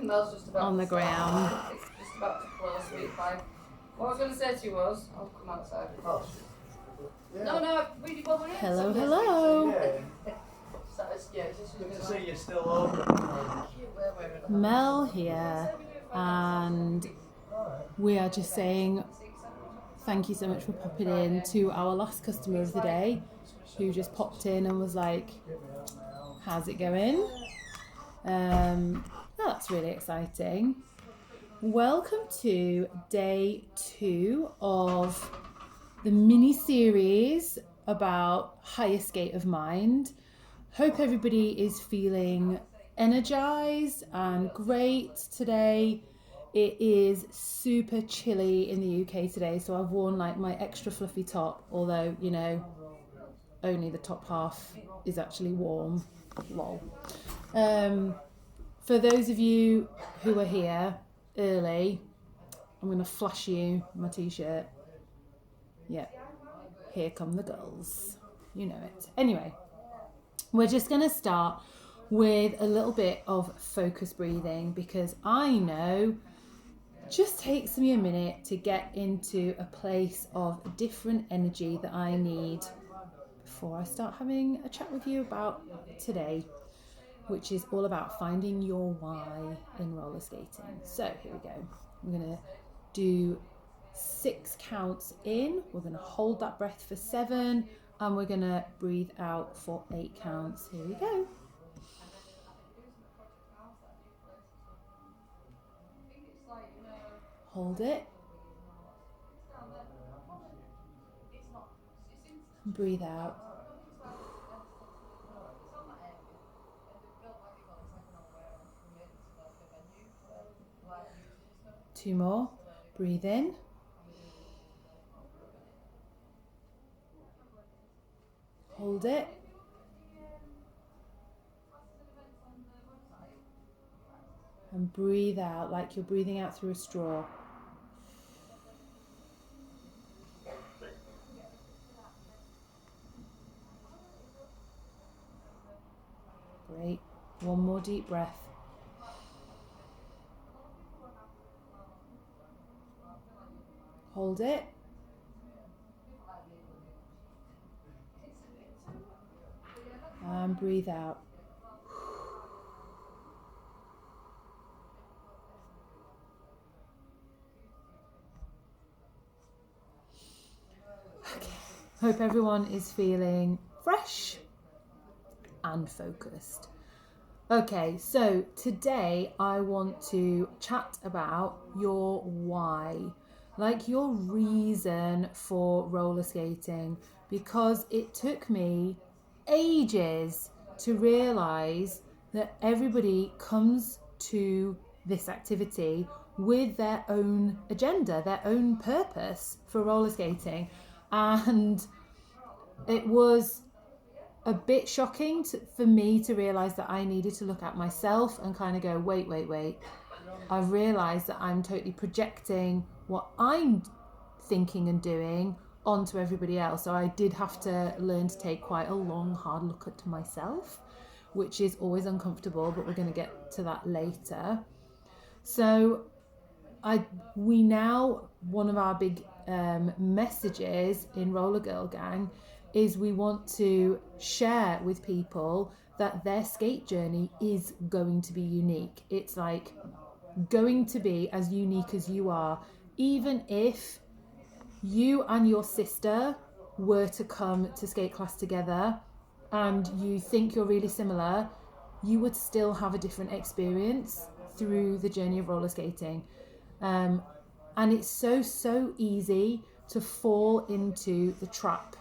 Mel's just about on the ground. It's just about to close, sweet pie. What I was going to say to you was, I'll come outside. Oh. Yeah. No, really well. We're Hello, hello. Good to see you still open. Mel here, and we are just saying thank you so much for popping in to our last customer of the day, who just popped in and was like, how's it going? That's really exciting. Welcome to day 2 of the mini series about higher state of mind. Hope everybody is feeling energized and great today. It is super chilly in the UK today, so I've worn like my extra fluffy top, although, you know, only the top half is actually warm. Lol. For those of you who are here early, I'm going to flash you my t-shirt. Yeah, here come the girls. You know it. Anyway, we're just going to start with a little bit of focus breathing, because I know it just takes me a minute to get into a place of different energy that I need before I start having a chat with you about today, which is all about finding your why in roller skating. So here we go. I'm going to do 6 counts in. We're going to hold that breath for 7, and we're going to breathe out for 8 counts. Here we go. Hold it. Breathe out. 2 more. Breathe in. Hold it. And breathe out like you're breathing out through a straw. Great. 1 more deep breath. Hold it. And breathe out. Okay. Hope everyone is feeling fresh and focused. Okay, so today I want to chat about your why. Like your reason for roller skating, because it took me ages to realise that everybody comes to this activity with their own agenda, their own purpose for roller skating. And it was a bit shocking for me to realise that I needed to look at myself and kind of go, wait. I've realised that I'm totally projecting what I'm thinking and doing onto everybody else. So I did have to learn to take quite a long, hard look at myself, which is always uncomfortable, but we're going to get to that later. So one of our big messages in Roller Girl Gang is we want to share with people that their skate journey is going to be unique. It's like going to be as unique as you are. Even if you and your sister were to come to skate class together and you think you're really similar, you would still have a different experience through the journey of roller skating. And it's so easy to fall into the trap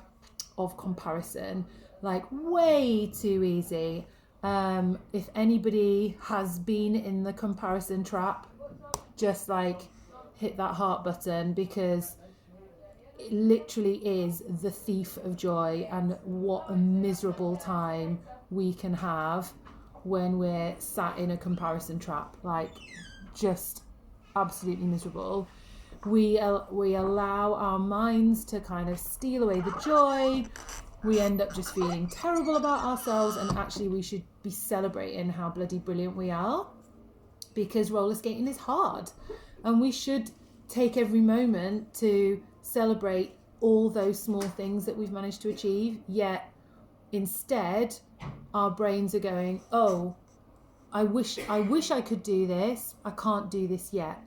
of comparison, like way too easy. If anybody has been in the comparison trap, just like hit that heart button, because it literally is the thief of joy, and what a miserable time we can have when we're sat in a comparison trap, like just absolutely miserable. We allow our minds to kind of steal away the joy. We end up just feeling terrible about ourselves, and actually we should be celebrating how bloody brilliant we are. because roller skating is hard, and we should take every moment to celebrate all those small things that we've managed to achieve. Yet instead our brains are going, oh, I wish I could do this. I can't do this yet.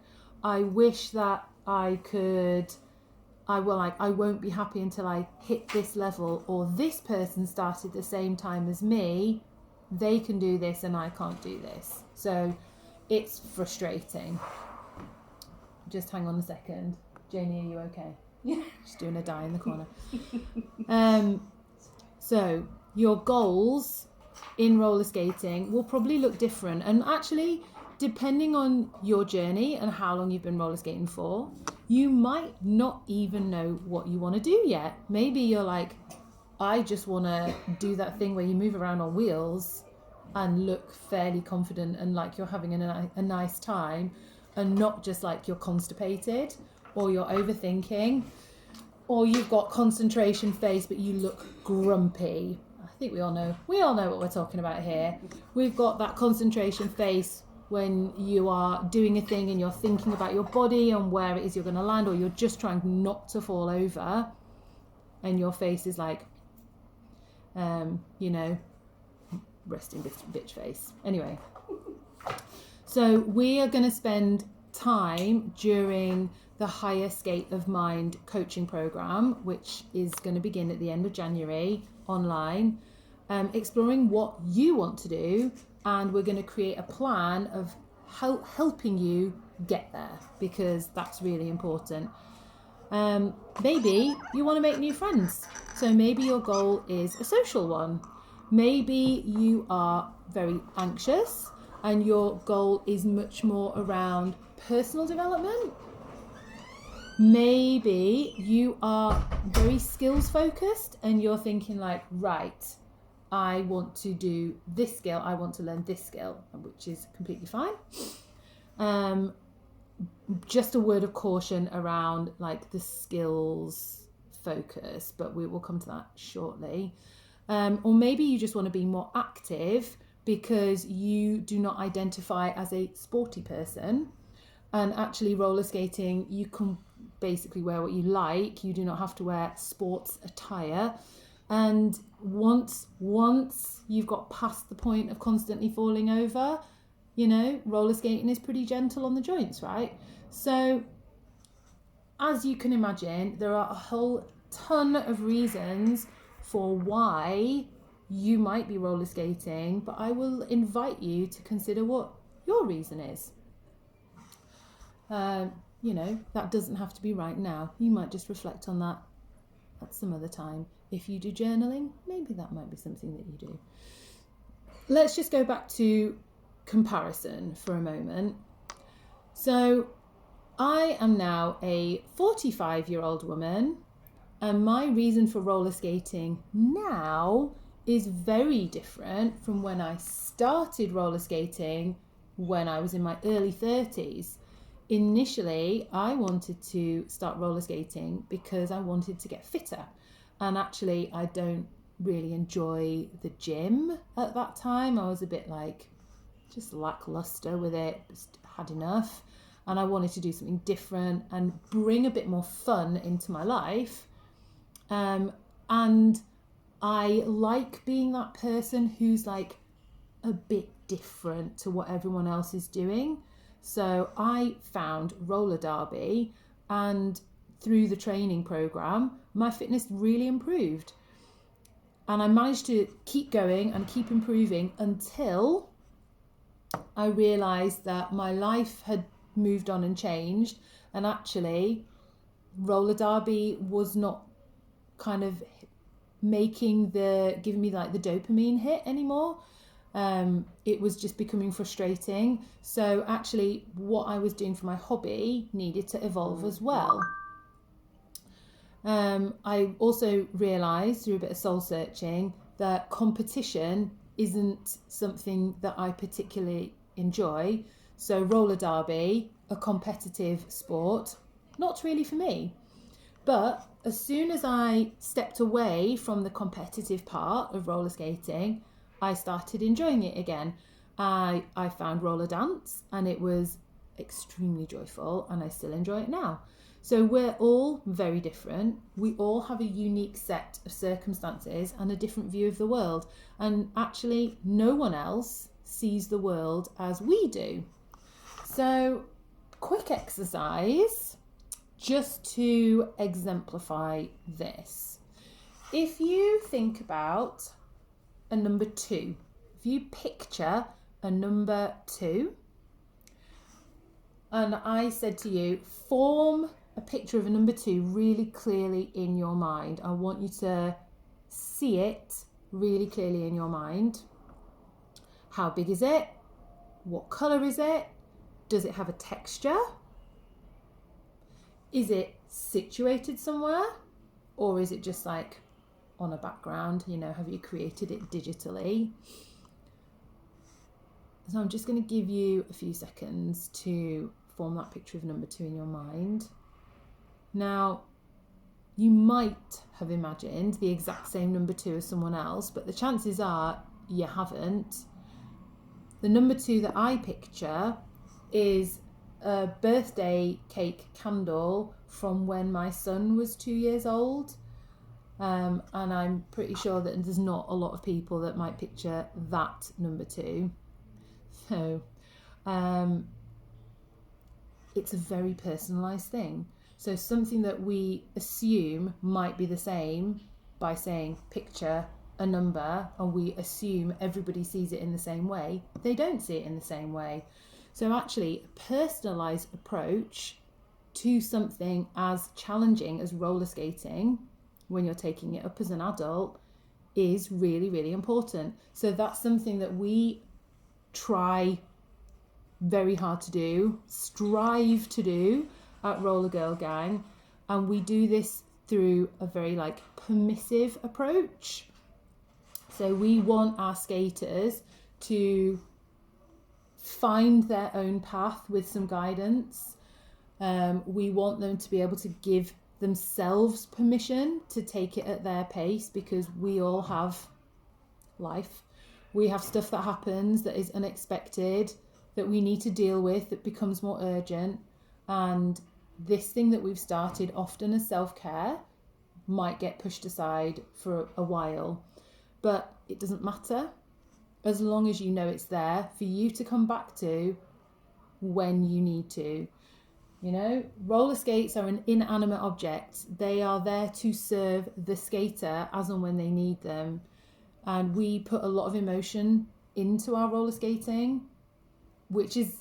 I wish that I could. I won't be happy until I hit this level, or this person started the same time as me. They can do this and I can't do this. So it's frustrating. Just hang on a second. Janie, are you okay? Yeah. She's doing a die in the corner. So your goals in roller skating will probably look different, and actually depending on your journey and how long you've been roller skating for, you might not even know what you want to do yet. Maybe you're like, I just want to do that thing where you move around on wheels and look fairly confident and like you're having a nice time, and not just like you're constipated or you're overthinking, or you've got concentration face but you look grumpy. I think we all know what we're talking about here. We've got that concentration face when you are doing a thing and you're thinking about your body and where it is you're going to land, or you're just trying not to fall over and your face is like, resting bitch face. Anyway, so we are going to spend time during the Higher Skate of Mind coaching program, which is going to begin at the end of January online, exploring what you want to do, and we're going to create a plan of helping you get there, because that's really important. Maybe you want to make new friends, so maybe your goal is a social one. Maybe you are very anxious and your goal is much more around personal development. Maybe you are very skills focused and you're thinking like, right, I want to do this skill, I want to learn this skill, which is completely fine. Just a word of caution around like the skills focus, but we will come to that shortly. Or maybe you just want to be more active because you do not identify as a sporty person, and actually roller skating, you can basically wear what you like. You do not have to wear sports attire. And once you've got past the point of constantly falling over, roller skating is pretty gentle on the joints, right? So as you can imagine, there are a whole ton of reasons for why you might be roller skating, but I will invite you to consider what your reason is. That doesn't have to be right now. You might just reflect on that at some other time. If you do journaling, maybe that might be something that you do. Let's just go back to comparison for a moment. So I am now a 45-year-old woman, and my reason for roller skating now is very different from when I started roller skating when I was in my early 30s. Initially, I wanted to start roller skating because I wanted to get fitter. And actually, I don't really enjoy the gym at that time. I was a bit like just lackluster with it, just had enough. And I wanted to do something different and bring a bit more fun into my life. And I like being that person who's like a bit different to what everyone else is doing. So I found roller derby, and through the training program, my fitness really improved. And I managed to keep going and keep improving until I realized that my life had moved on and changed. And actually, roller derby was not kind of giving me like the dopamine hit anymore. It was just becoming frustrating. So actually what I was doing for my hobby needed to evolve as well. I also realised through a bit of soul searching that competition isn't something that I particularly enjoy. So roller derby, a competitive sport, not really for me. But as soon as I stepped away from the competitive part of roller skating, I started enjoying it again. I found roller dance, and it was extremely joyful, and I still enjoy it now. So we're all very different. We all have a unique set of circumstances and a different view of the world. And actually, no one else sees the world as we do. So, quick exercise just to exemplify this. If you think about a number 2, if you picture a number 2, and I said to you, form a picture of a number 2 really clearly in your mind. I want you to see it really clearly in your mind. How big is it? What colour is it? Does it have a texture? Is it situated somewhere? Or is it just like on a background? You know, have you created it digitally? So I'm just going to give you a few seconds to form that picture of number 2 in your mind. Now, you might have imagined the exact same number 2 as someone else, but the chances are you haven't. The number 2 that I picture is a birthday cake candle from when my son was 2 years old. And I'm pretty sure that there's not a lot of people that might picture that number 2. So it's a very personalised thing. So something that we assume might be the same by saying picture a number, and we assume everybody sees it in the same way, they don't see it in the same way. So actually, a personalised approach to something as challenging as roller skating, when you're taking it up as an adult, is really, really important. So that's something that we try very hard to do, strive to do at Roller Girl Gang, and we do this through a very permissive approach. So we want our skaters to find their own path with some guidance. We want them to be able to give themselves permission to take it at their pace, because we all have life. We have stuff that happens that is unexpected, that we need to deal with, that becomes more urgent. And this thing that we've started often as self-care might get pushed aside for a while. But it doesn't matter, as long as you know it's there for you to come back to when you need to. You know, roller skates are an inanimate object. They are there to serve the skater as and when they need them. And we put a lot of emotion into our roller skating, which is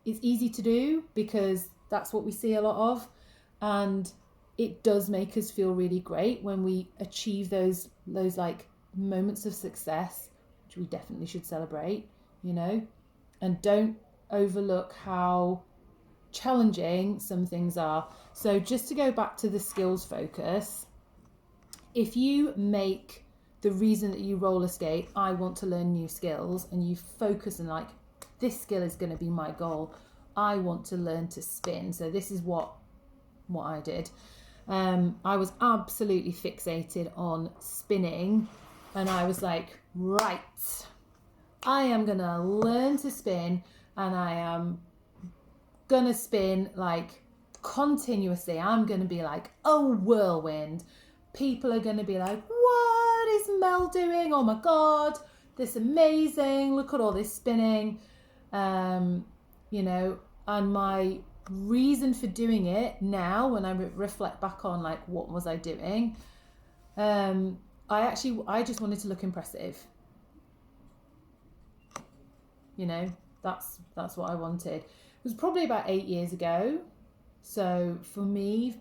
easy to do because that's what we see a lot of. And it does make us feel really great when we achieve those moments of success, which we definitely should celebrate, you know. And don't overlook how challenging some things are. So just to go back to the skills focus, if you make the reason that you roller skate, I want to learn new skills, and you focus on this skill is going to be my goal. I want to learn to spin. So this is what I did. I was absolutely fixated on spinning, and I was like, right, I am going to learn to spin, and I am going to spin continuously. I'm going to be like a whirlwind. People are going to be like, what is Mel doing? Oh my God, this is amazing. Look at all this spinning. You know, and my reason for doing it now, when I reflect back on what was I doing, I just wanted to look impressive. You know, that's what I wanted. It was probably about 8 years ago. So for me,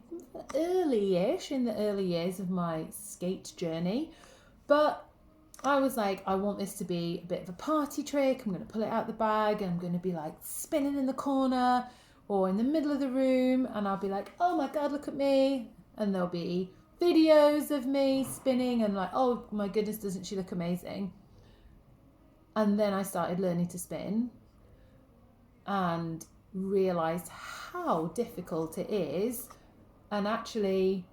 early-ish, in the early years of my skate journey. But I was like, I want this to be a bit of a party trick. I'm going to pull it out the bag, and I'm going to be spinning in the corner or in the middle of the room, and I'll be like, oh my God, look at me. And there'll be videos of me spinning and oh my goodness, doesn't she look amazing? And then I started learning to spin and realised how difficult it is. And actually,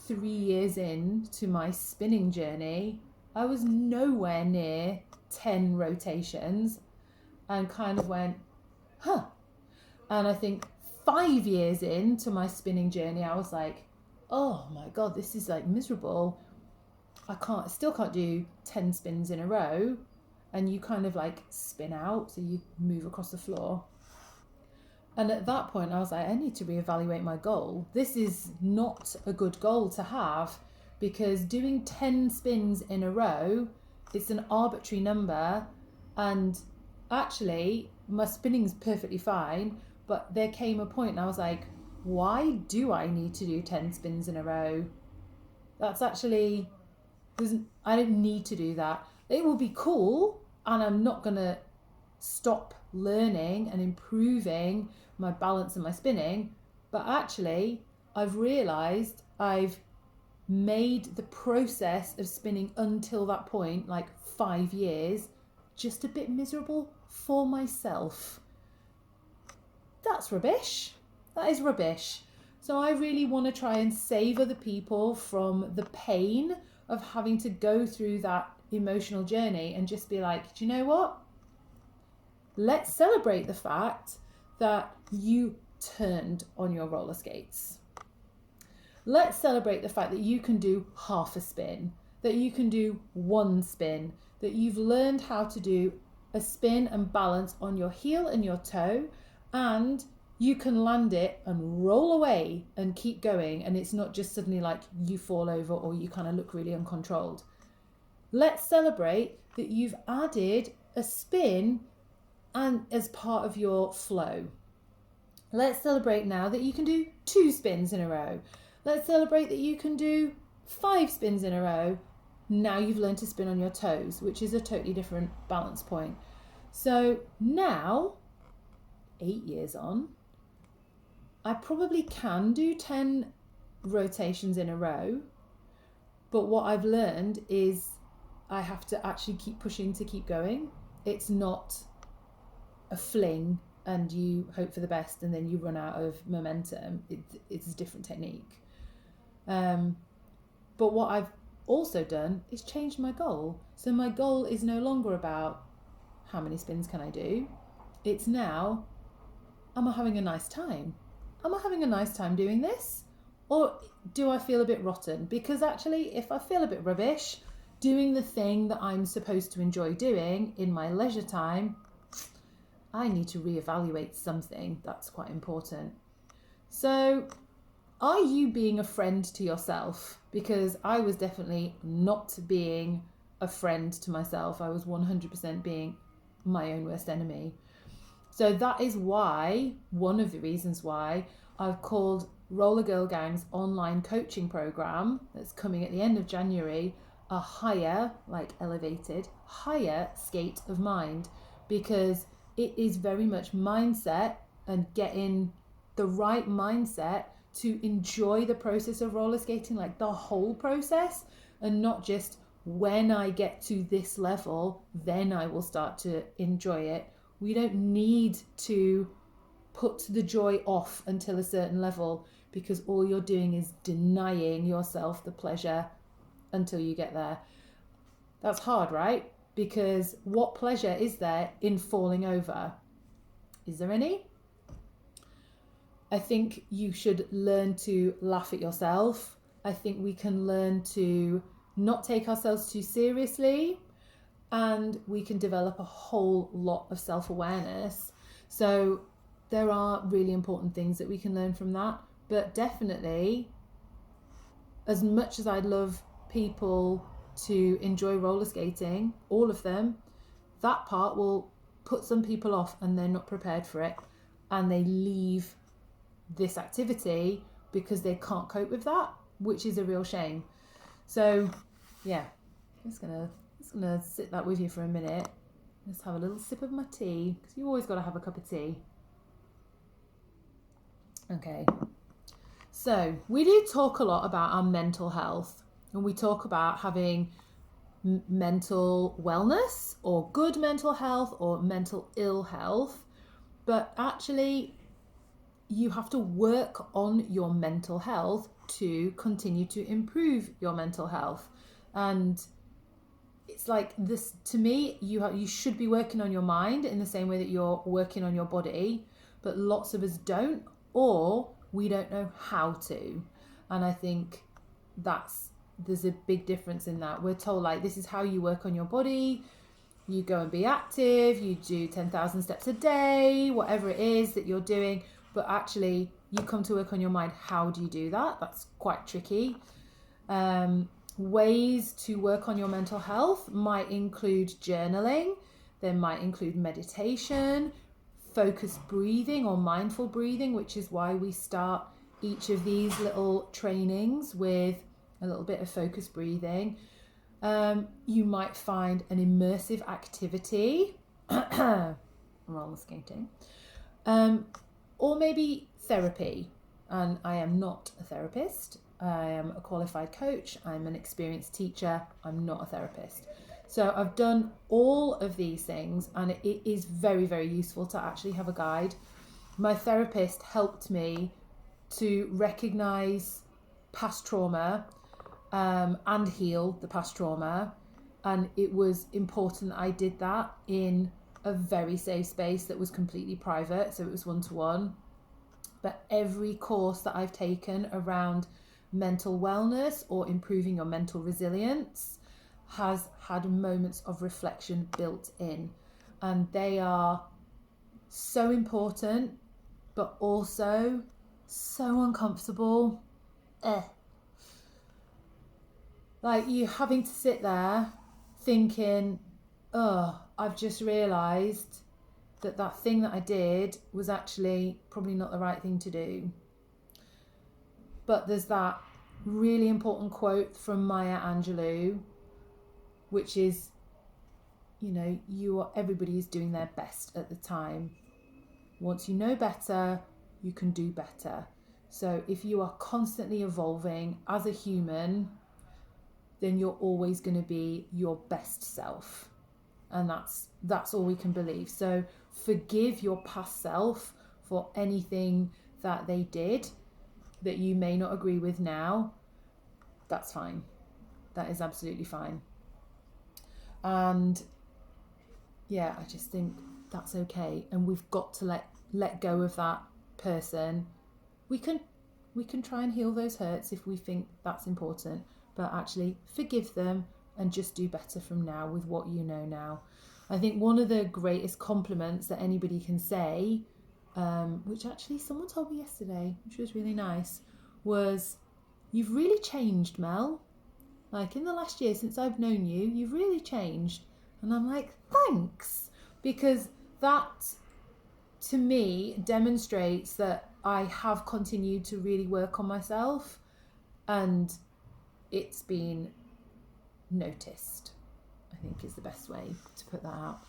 3 years into my spinning journey, I was nowhere near 10 rotations and kind of went, huh. And I think 5 years into my spinning journey, I was like, oh my God, this is like miserable. I still can't do 10 spins in a row. And you kind of like spin out, so you move across the floor. And at that point, I was like, I need to reevaluate my goal. This is not a good goal to have, because doing 10 spins in a row, it's an arbitrary number. And actually, my spinning's perfectly fine. But there came a point and I was like, why do I need to do 10 spins in a row? That's actually, I don't need to do that. It will be cool, and I'm not going to stop learning and improving my balance and my spinning. But actually, I've realized I've made the process of spinning until that point, like 5 years, just a bit miserable for myself. That's rubbish. That is rubbish. So I really want to try and save other people from the pain of having to go through that emotional journey and just be like, do you know what? Let's celebrate the fact that you turned on your roller skates. Let's celebrate the fact that you can do half a spin, that you can do one spin, that you've learned how to do a spin and balance on your heel and your toe, and you can land it and roll away and keep going, and it's not just suddenly like you fall over or you kind of look really uncontrolled. Let's celebrate that you've added a spin and as part of your flow. Let's celebrate now that you can do 2 spins in a row. Let's celebrate that you can do 5 spins in a row. Now you've learned to spin on your toes, which is a totally different balance point. So now, 8 years on, I probably can do 10 rotations in a row. But what I've learned is I have to actually keep pushing to keep going. It's not a fling and you hope for the best and then you run out of momentum. It's a different technique. But what I've also done is changed my goal. So my goal is no longer about how many spins can I do. It's now, am I having a nice time? Am I having a nice time doing this? Or do I feel a bit rotten? Because actually, if I feel a bit rubbish, doing the thing that I'm supposed to enjoy doing in my leisure time, I need to reevaluate something. That's quite important. So, are you being a friend to yourself? Because I was definitely not being a friend to myself. I was 100% being my own worst enemy. So that is why, one of the reasons why, I've called Roller Girl Gang's online coaching program that's coming at the end of January a higher, like elevated, higher skate of mind, because it is very much mindset and getting the right mindset to enjoy the process of roller skating, like the whole process, and not just when I get to this level, then I will start to enjoy it. We don't need to put the joy off until a certain level, because all you're doing is denying yourself the pleasure until you get there. That's hard, right? Because what pleasure is there in falling over? Is there any? I think you should learn to laugh at yourself. I think we can learn to not take ourselves too seriously, and we can develop a whole lot of self-awareness. So there are really important things that we can learn from that. But definitely, as much as I'd love people to enjoy roller skating, all of them, that part will put some people off and they're not prepared for it, and they leave this activity because they can't cope with that, which is a real shame. So yeah, I'm just gonna sit that with you for a minute. Let's have a little sip of my tea, because you always got to have a cup of tea. Okay, so we do talk a lot about our mental health, and we talk about having mental wellness or good mental health or mental ill health, but actually you have to work on your mental health to continue to improve your mental health. And it's like this to me. You should be working on your mind in the same way that you're working on your body, but lots of us don't, or we don't know how to. And I think there's a big difference in that. We're told like this is how you work on your body. You go and be active. You do 10,000 steps a day, whatever it is that you're doing. But actually, you come to work on your mind. How do you do that? That's quite tricky. Ways to work on your mental health might include journaling. They might include meditation, focused breathing or mindful breathing, which is why we start each of these little trainings with a little bit of focused breathing. You might find an immersive activity, roller skating, or maybe therapy. And I am not a therapist. I am a qualified coach. I'm an experienced teacher. I'm not a therapist. So I've done all of these things, and it is very, very useful to actually have a guide. My therapist helped me to recognize past trauma and heal the past trauma. And it was important that I did that in a very safe space that was completely private. So it was one-to-one. But every course that I've taken around mental wellness or improving your mental resilience has had moments of reflection built in. And they are so important, but also so uncomfortable. Like you having to sit there thinking, oh, I've just realised that thing that I did was actually probably not the right thing to do. But there's that really important quote from Maya Angelou, which is, everybody is doing their best at the time. Once you know better, you can do better. So if you are constantly evolving as a human, then you're always going to be your best self. And that's all we can believe. So forgive your past self for anything that they did that you may not agree with now. That's fine. That is absolutely fine. And yeah, I just think that's okay. And we've got to let go of that person. We can try and heal those hurts if we think that's important, but actually forgive them and just do better from now with what you know now. I think one of the greatest compliments that anybody can say, which actually someone told me yesterday, which was really nice, was, "You've really changed, Mel. Like in the last year since I've known you, you've really changed." And I'm like, thanks, because that to me demonstrates that I have continued to really work on myself, and it's been noticed, I think is the best way to put that out.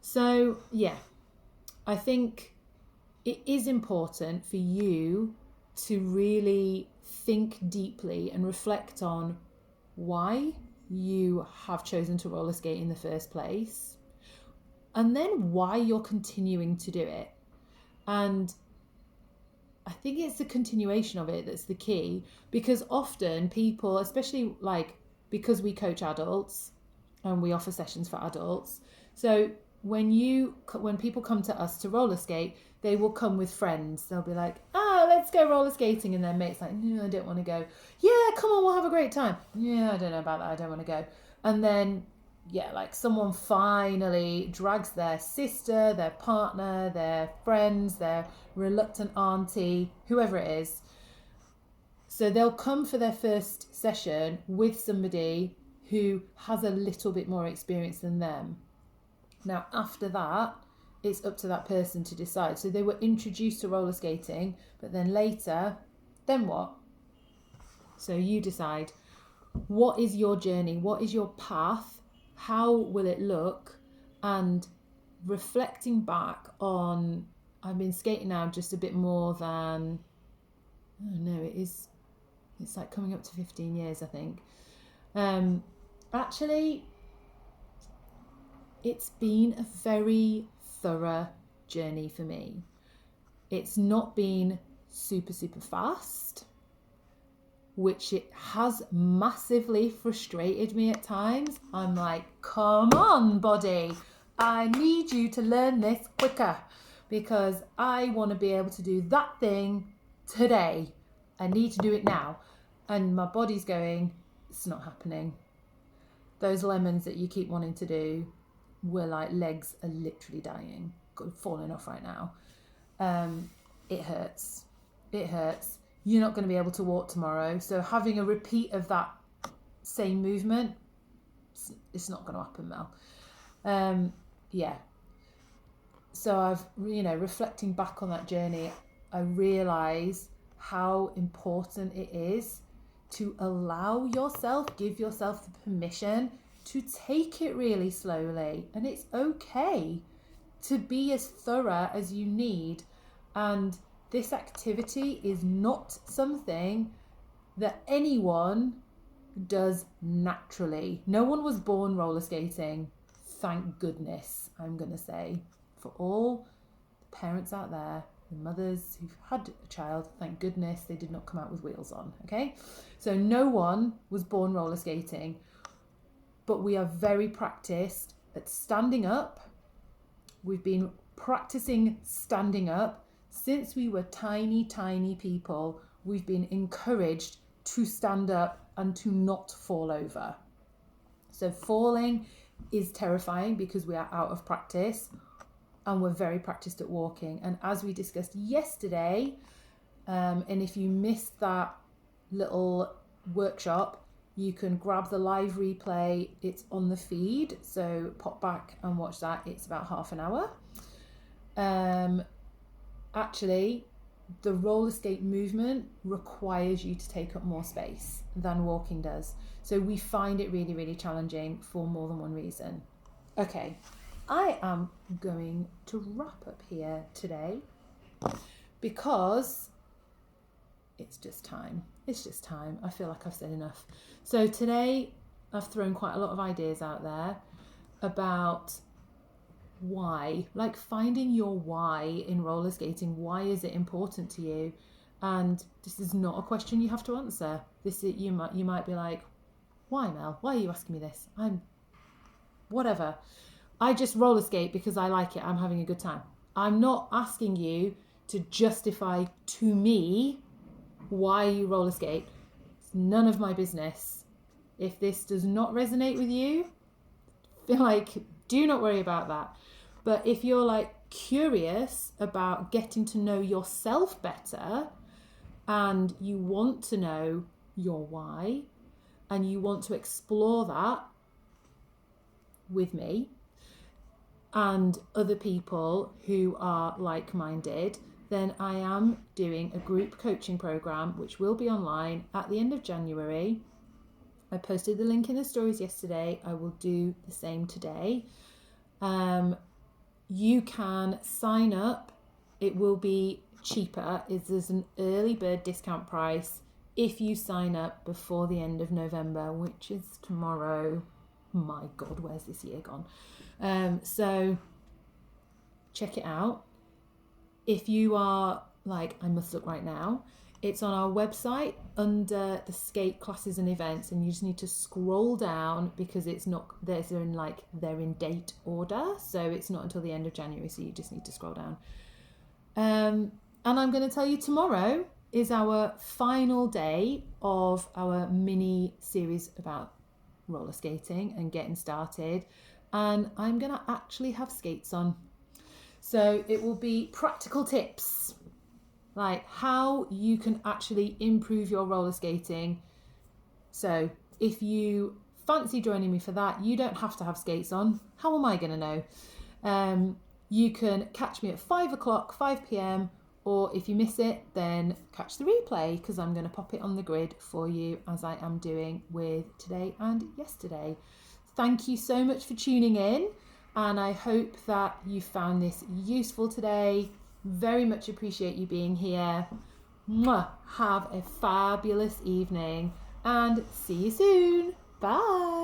So yeah, I think it is important for you to really think deeply and reflect on why you have chosen to roller skate in the first place, and then why you're continuing to do it. And I think it's the continuation of it that's the key, because often people, especially like because we coach adults and we offer sessions for adults, so when people come to us to roller skate, they will come with friends. They'll be like, "Oh, let's go roller skating," and their mate's like, "No, I don't want to go." "Yeah, come on, we'll have a great time." "Yeah, I don't know about that, I don't want to go." And then like someone finally drags their sister, their partner, their friends, their reluctant auntie, whoever it is. So they'll come for their first session with somebody who has a little bit more experience than them. Now, after that, it's up to that person to decide. So they were introduced to roller skating, but then later, then what? So you decide, what is your journey? What is your path? How will it look? And reflecting back on, I've been skating now just a bit more than, I don't know, it's like coming up to 15 years, I think. Actually, it's been a very thorough journey for me. It's not been super, super fast. which it has massively frustrated me at times. I'm like, come on, body. I need you to learn this quicker because I want to be able to do that thing today. I need to do it now. And my body's going, it's not happening. Those lemons that you keep wanting to do were like, legs are literally dying, falling off right now. It hurts. It hurts. You're not going to be able to walk tomorrow. So having a repeat of that same movement, it's not going to happen, Mel. Yeah. So I've, reflecting back on that journey, I realise how important it is to allow yourself, give yourself the permission to take it really slowly. And it's okay to be as thorough as you need. And this activity is not something that anyone does naturally. No one was born roller skating. Thank goodness, I'm going to say. For all the parents out there, the mothers who've had a child, thank goodness they did not come out with wheels on, okay? So no one was born roller skating, but we are very practiced at standing up. We've been practicing standing up since we were tiny, tiny people. We've been encouraged to stand up and to not fall over. So falling is terrifying because we are out of practice. And we're very practiced at walking. And as we discussed yesterday, and if you missed that little workshop, you can grab the live replay. It's on the feed. So pop back and watch that. It's about half an hour. Actually, the roller skate movement requires you to take up more space than walking does. So we find it really, really challenging for more than one reason. Okay. I am going to wrap up here today because it's just time. It's just time. I feel like I've said enough. So today I've thrown quite a lot of ideas out there about why, like finding your why in roller skating. Why is it important to you? And this is not a question you have to answer. You might be like, why, Mel? Why are you asking me this? Whatever. I just roller skate because I like it. I'm having a good time. I'm not asking you to justify to me why you roller skate. It's none of my business. If this does not resonate with you, do not worry about that. But if you're like curious about getting to know yourself better and you want to know your why and you want to explore that with me and other people who are like-minded, then I am doing a group coaching program which will be online at the end of January. I posted the link in the stories yesterday. I will do the same today. You can sign up. It will be cheaper. There's an early bird discount price if you sign up before the end of November, which is tomorrow. My God, where's this year gone? So check it out. If you are like, I must look right now, it's on our website under the skate classes and events, and you just need to scroll down because they're in date order, so it's not until the end of January, so you just need to scroll down. And I'm going to tell you, tomorrow is our final day of our mini series about roller skating and getting started, and I'm going to actually have skates on. So it will be practical tips, like how you can actually improve your roller skating. So if you fancy joining me for that, you don't have to have skates on. How am I going to know? You can catch me at 5 p.m, or if you miss it, then catch the replay because I'm going to pop it on the grid for you as I am doing with today and yesterday. Thank you so much for tuning in, and I hope that you found this useful today. Very much appreciate you being here. Mwah. Have a fabulous evening and see you soon. Bye.